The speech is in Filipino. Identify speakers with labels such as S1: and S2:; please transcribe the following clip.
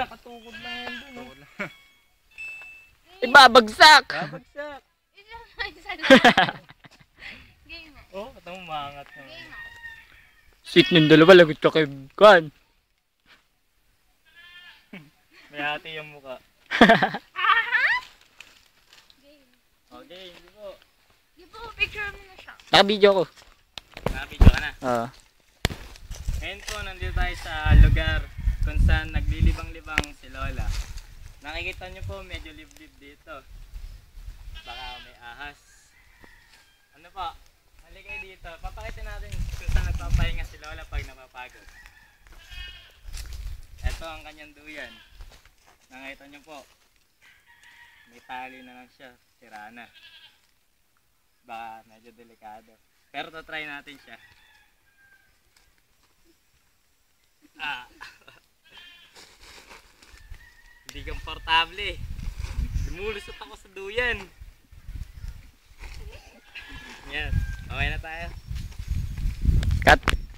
S1: nakatukod lang yan dun.
S2: Tukod lang.
S3: Ibabagsak!
S2: Babagsak.
S4: Game mo.
S2: Oh, ito mo maangat na.
S4: Game mo.
S3: Sweet ng dalawa, lagot ka kay Kwan.
S2: May hati yung mukha.
S4: Game.
S2: Okay, hindi po.
S4: Di ba picture mo na siya?
S3: Naka-video ko.
S2: Nakabidyo ka na.
S3: Oo.
S2: Ngayon po, nandito tayo sa lugar kung saan naglilibang-libang si Lola. Nakikita nyo po, medyo liblib dito. Baka may ahas. Ano po? Halika kayo dito. Papakita natin kung saan nagpapahinga si Lola pag napapagod. Ito ang kanyang duyan. Nakita nyo po. May tali na lang siya. Sira na. Baka medyo delikado. Pero try natin siya. Hindi komportable. Lumulusot ako sa duyan. Yan. Okay na tayo.
S3: Cut.